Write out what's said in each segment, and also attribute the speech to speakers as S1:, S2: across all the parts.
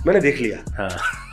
S1: मैंने देख लिया।
S2: हाँ।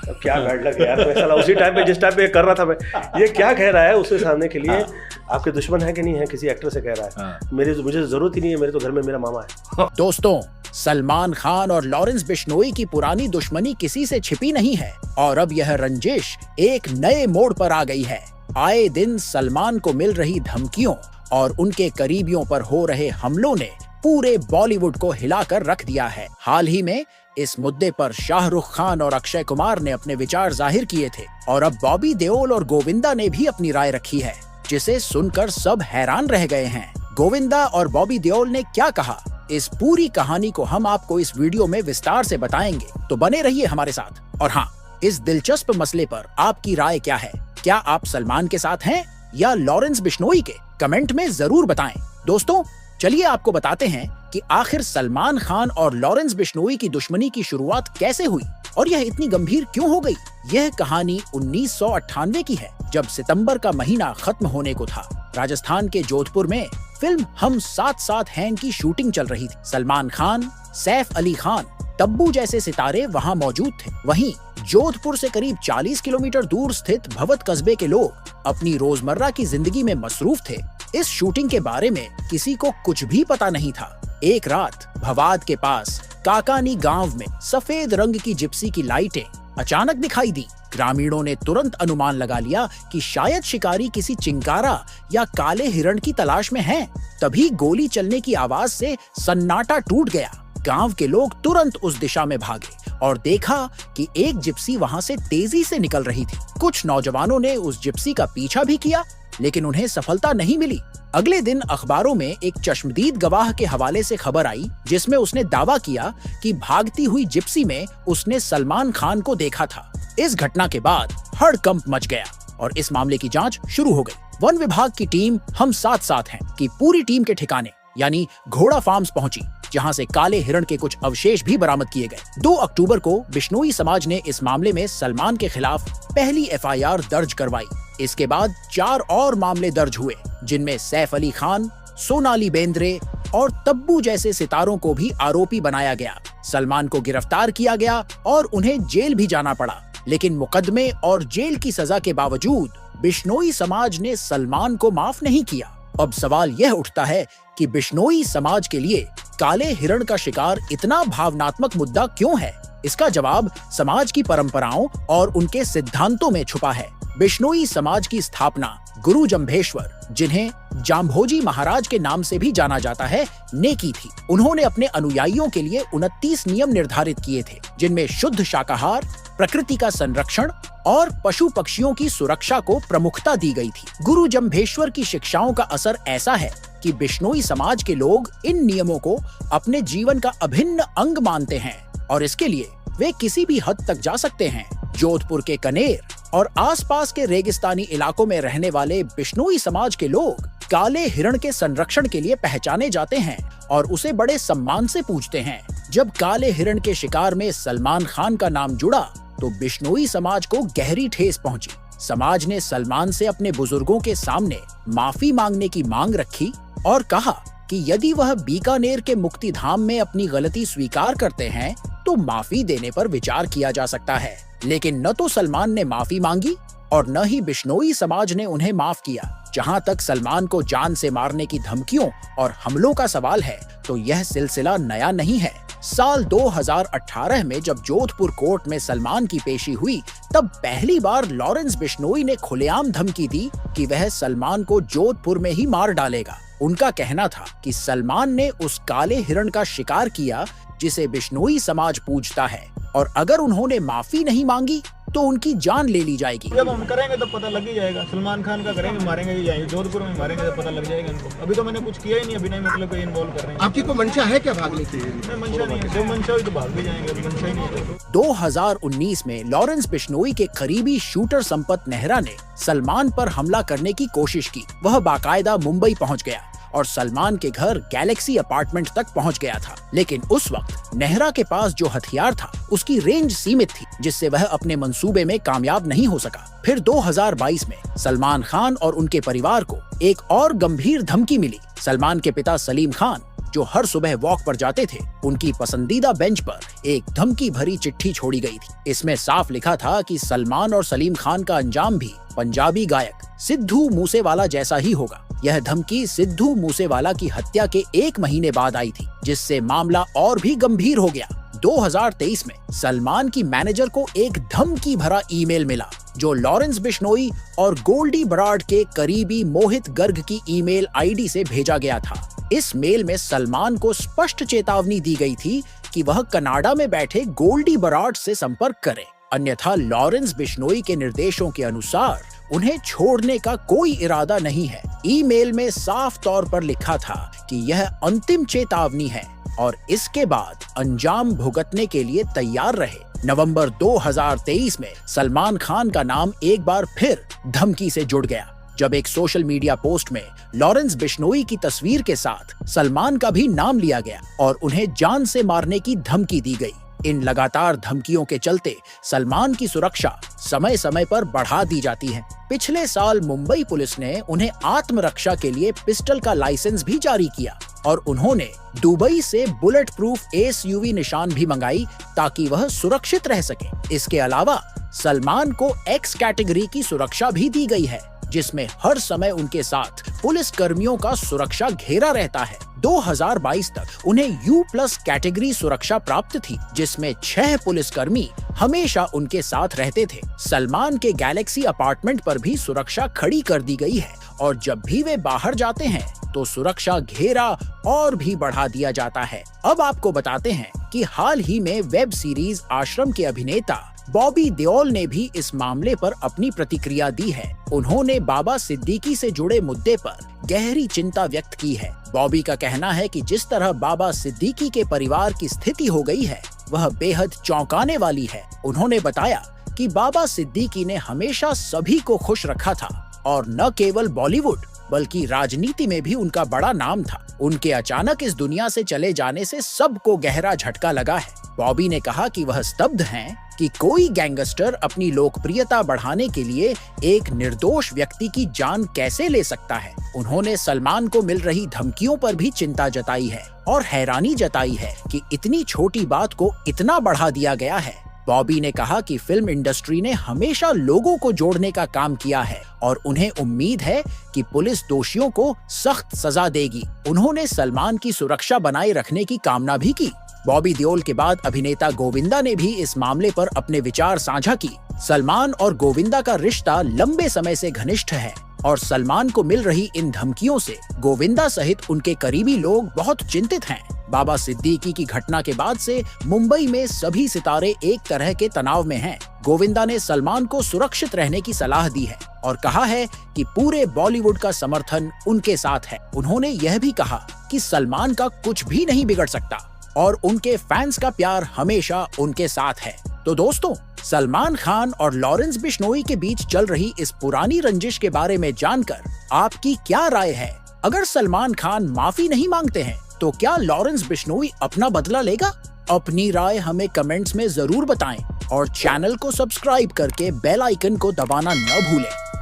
S1: अब क्या बैड लग यार, मैं साला उसी टाइम पे जिस टाइम पे कर रहा था मैं, ये क्या कह रहा है उससे सामने के लिए। आपके दुश्मन है कि नहीं है, किसी एक्टर से कह रहा है। मुझे जरूरत ही नहीं है, मेरे तो घर में मेरा मामा है।
S3: दोस्तों, सलमान खान और लॉरेंस बिश्नोई की पुरानी दुश्मनी किसी से छिपी नहीं है और अब यह रंजिश एक नए मोड़ पर आ गई है। आए दिन सलमान को मिल रही धमकियों और उनके करीबियों पर हो रहे हमलों ने पूरे बॉलीवुड को हिलाकर रख दिया है। हाल ही में इस मुद्दे पर शाहरुख खान और अक्षय कुमार ने अपने विचार जाहिर किए थे और अब बॉबी देओल और गोविंदा ने भी अपनी राय रखी है, जिसे सुनकर सब हैरान रह गए हैं। गोविंदा और बॉबी देओल ने क्या कहा, इस पूरी कहानी को हम आपको इस वीडियो में विस्तार से बताएंगे, तो बने रहिए हमारे साथ। और हाँ, इस दिलचस्प मसले पर आपकी राय क्या है? क्या आप सलमान के साथ हैं या लॉरेंस बिश्नोई के? कमेंट में जरूर बताएं। दोस्तों, चलिए आपको बताते हैं कि आखिर सलमान खान और लॉरेंस बिश्नोई की दुश्मनी की शुरुआत कैसे हुई और यह इतनी गंभीर क्यों हो गई। यह कहानी 1998 की है, जब सितंबर का महीना खत्म होने को था। राजस्थान के जोधपुर में फिल्म हम साथ साथ हैं की शूटिंग चल रही थी। सलमान खान, सैफ अली खान, तब्बू जैसे सितारे वहां मौजूद थे। वहीं जोधपुर से करीब 40 किलोमीटर दूर स्थित भवत कस्बे के लोग अपनी रोजमर्रा की जिंदगी में मसरूफ थे। इस शूटिंग के बारे में किसी को कुछ भी पता नहीं था। एक रात भवाद के पास काकानी गांव में सफेद रंग की जिप्सी की लाइटें अचानक दिखाई दी। ग्रामीणों ने तुरंत अनुमान लगा लिया कि शायद शिकारी किसी चिंकारा या काले हिरण की तलाश में हैं। तभी गोली चलने की आवाज से सन्नाटा टूट गया। गांव के लोग तुरंत उस दिशा में भागे और देखा कि एक जिप्सी वहां से तेजी से निकल रही थी। कुछ नौजवानों ने उस जिप्सी का पीछा भी किया, लेकिन उन्हें सफलता नहीं मिली। अगले दिन अखबारों में एक चश्मदीद गवाह के हवाले से खबर आई, जिसमें उसने दावा किया कि भागती हुई जिप्सी में उसने सलमान खान को देखा था। इस घटना के बाद हड़कंप मच गया और इस मामले की जांच शुरू हो गई। वन विभाग की टीम हम साथ साथ हैं की पूरी टीम के ठिकाने यानी घोड़ा फार्म्स पहुंची, जहां से काले हिरण के कुछ अवशेष भी बरामद किए गए। 2 अक्टूबर को बिश्नोई समाज ने इस मामले में सलमान के खिलाफ पहली एफआईआर दर्ज करवाई। इसके बाद 4 और मामले दर्ज हुए, जिनमें सैफ अली खान, सोनाली बेंद्रे और तब्बू जैसे सितारों को भी आरोपी बनाया गया। सलमान को गिरफ्तार किया गया और उन्हें जेल भी जाना पड़ा, लेकिन मुकदमे और जेल की सजा के बावजूद बिश्नोई समाज ने सलमान को माफ नहीं किया। अब सवाल यह उठता है कि बिश्नोई समाज के लिए काले हिरण का शिकार इतना भावनात्मक मुद्दा क्यों है? इसका जवाब समाज की परंपराओं और उनके सिद्धांतों में छुपा है। बिश्नोई समाज की स्थापना गुरु जंभेश्वर, जिन्हें जाम्भोजी महाराज के नाम से भी जाना जाता है, ने की थी। उन्होंने अपने अनुयायियों के लिए 29 नियम निर्धारित किए थे, जिनमें शुद्ध शाकाहार, प्रकृति का संरक्षण और पशु पक्षियों की सुरक्षा को प्रमुखता दी गई थी। गुरु जंभेश्वर की शिक्षाओं का असर ऐसा है कि बिश्नोई समाज के लोग इन नियमों को अपने जीवन का अभिन्न अंग मानते हैं और इसके लिए वे किसी भी हद तक जा सकते हैं। जोधपुर के कनेर और आसपास के रेगिस्तानी इलाकों में रहने वाले बिश्नोई समाज के लोग काले हिरण के संरक्षण के लिए पहचाने जाते हैं और उसे बड़े सम्मान से पूजते हैं। जब काले हिरण के शिकार में सलमान खान का नाम जुड़ा तो बिश्नोई समाज को गहरी ठेस पहुंची। समाज ने सलमान से अपने बुजुर्गों के सामने माफी मांगने की मांग रखी और कहा कि यदि वह बीकानेर के मुक्तिधाम में अपनी गलती स्वीकार करते हैं तो माफी देने पर विचार किया जा सकता है। लेकिन न तो सलमान ने माफी मांगी और न ही बिश्नोई समाज ने उन्हें माफ किया। जहां तक सलमान को जान से मारने की धमकियों और हमलों का सवाल है, तो यह सिलसिला नया नहीं है। साल 2018 में जब जोधपुर कोर्ट में सलमान की पेशी हुई, तब पहली बार लॉरेंस बिश्नोई ने खुलेआम धमकी दी कि वह सलमान को जोधपुर में ही मार डालेगा। उनका कहना था कि सलमान ने उस काले हिरण का शिकार किया जिसे बिश्नोई समाज पूजता है और अगर उन्होंने माफी नहीं मांगी तो उनकी जान ले ली जाएगी।
S4: जब हम करेंगे तो पता लग ही जाएगा। सलमान खान का करेंगे, मारेंगे ही जाएंगे। जोधपुर में मारेंगे तो पता लग जाएगा इनको। अभी तो मैंने कुछ किया ही नहीं, अभी नहीं मतलब कोई इन्वॉल्व कर रहे हैं।
S5: आपकी कोई मंशा है क्या भागने की?
S4: नहीं, मंशा नहीं है। जो मंशा हुई तो भाग भी जाएंगे, अभी मंशा ही नहीं है।
S3: 2019 में लॉरेंस बिश्नोई के करीबी शूटर संपत नेहरा ने सलमान पर हमला करने की कोशिश की। वह बाकायदा मुंबई पहुंच गया और सलमान के घर गैलेक्सी अपार्टमेंट तक पहुंच गया था। लेकिन उस वक्त नेहरा के पास जो हथियार था उसकी रेंज सीमित थी, जिससे वह अपने मंसूबे में कामयाब नहीं हो सका। फिर 2022 में सलमान खान और उनके परिवार को एक और गंभीर धमकी मिली। सलमान के पिता सलीम खान जो हर सुबह वॉक पर जाते थे, उनकी पसंदीदा बेंच पर एक धमकी भरी चिट्ठी छोड़ी गई थी। इसमें साफ लिखा था कि सलमान और सलीम खान का अंजाम भी पंजाबी गायक सिद्धू मूसेवाला जैसा ही होगा। यह धमकी सिद्धू मूसेवाला की हत्या के 1 महीने बाद आई थी, जिससे मामला और भी गंभीर हो गया। 2023 में सलमान की मैनेजर को एक धमकी भरा ईमेल मिला, जो लॉरेंस बिश्नोई और गोल्डी बराड के करीबी मोहित गर्ग की ईमेल आईडी से भेजा गया था। इस मेल में सलमान को स्पष्ट चेतावनी दी गई थी कि वह कनाडा में बैठे गोल्डी बराड से संपर्क करे, अन्यथा लॉरेंस बिश्नोई के निर्देशों के अनुसार उन्हें छोड़ने का कोई इरादा नहीं है। ईमेल में साफ तौर पर लिखा था कि यह अंतिम चेतावनी है और इसके बाद अंजाम भुगतने के लिए तैयार रहे। नवंबर 2023 में सलमान खान का नाम एक बार फिर धमकी से जुड़ गया, जब एक सोशल मीडिया पोस्ट में लॉरेंस बिश्नोई की तस्वीर के साथ सलमान का भी नाम लिया गया और उन्हें जान से मारने की धमकी दी गई। इन लगातार धमकियों के चलते सलमान की सुरक्षा समय समय पर बढ़ा दी जाती है। पिछले साल मुंबई पुलिस ने उन्हें आत्मरक्षा के लिए पिस्टल का लाइसेंस भी जारी किया और उन्होंने दुबई से बुलेट प्रूफ एसयूवी निशान भी मंगाई ताकि वह सुरक्षित रह सके। इसके अलावा सलमान को एक्स कैटेगरी की सुरक्षा भी दी गई है, जिसमें हर समय उनके साथ पुलिस कर्मियों का सुरक्षा घेरा रहता है। 2022 तक उन्हें U+ कैटेगरी सुरक्षा प्राप्त थी, जिसमें 6 पुलिसकर्मी हमेशा उनके साथ रहते थे। सलमान के गैलेक्सी अपार्टमेंट पर भी सुरक्षा खड़ी कर दी गई है और जब भी वे बाहर जाते हैं तो सुरक्षा घेरा और भी बढ़ा दिया जाता है। अब आपको बताते हैं कि हाल ही में वेब सीरीज आश्रम के अभिनेता बॉबी देओल ने भी इस मामले पर अपनी प्रतिक्रिया दी है। उन्होंने बाबा सिद्दीकी से जुड़े मुद्दे पर गहरी चिंता व्यक्त की है। बॉबी का कहना है कि जिस तरह बाबा सिद्दीकी के परिवार की स्थिति हो गई है, वह बेहद चौंकाने वाली है। उन्होंने बताया कि बाबा सिद्दीकी ने हमेशा सभी को खुश रखा था और न केवल बॉलीवुड बल्कि राजनीति में भी उनका बड़ा नाम था। उनके अचानक इस दुनिया से चले जाने से सबको गहरा झटका लगा है। बॉबी ने कहा कि वह स्तब्ध हैं कि कोई गैंगस्टर अपनी लोकप्रियता बढ़ाने के लिए एक निर्दोष व्यक्ति की जान कैसे ले सकता है। उन्होंने सलमान को मिल रही धमकियों पर भी चिंता जताई है और हैरानी जताई है कि इतनी छोटी बात को इतना बढ़ा दिया गया है। बॉबी ने कहा कि फिल्म इंडस्ट्री ने हमेशा लोगों को जोड़ने का काम किया है और उन्हें उम्मीद है कि पुलिस दोषियों को सख्त सजा देगी। उन्होंने सलमान की सुरक्षा बनाए रखने की कामना भी की। बॉबी देओल के बाद अभिनेता गोविंदा ने भी इस मामले पर अपने विचार साझा की। सलमान और गोविंदा का रिश्ता लंबे समय से घनिष्ठ है और सलमान को मिल रही इन धमकियों से गोविंदा सहित उनके करीबी लोग बहुत चिंतित हैं। बाबा सिद्दीकी की घटना के बाद से मुंबई में सभी सितारे एक तरह के तनाव में हैं। गोविंदा ने सलमान को सुरक्षित रहने की सलाह दी है और कहा है कि पूरे बॉलीवुड का समर्थन उनके साथ है। उन्होंने यह भी कहा कि सलमान का कुछ भी नहीं बिगड़ सकता और उनके फैंस का प्यार हमेशा उनके साथ है। तो दोस्तों, सलमान खान और लॉरेंस बिश्नोई के बीच चल रही इस पुरानी रंजिश के बारे में जानकर आपकी क्या राय है? अगर सलमान खान माफी नहीं मांगते हैं तो क्या लॉरेंस बिश्नोई अपना बदला लेगा? अपनी राय हमें कमेंट्स में जरूर बताएं और चैनल को सब्सक्राइब करके बेल आइकन को दबाना न भूलें।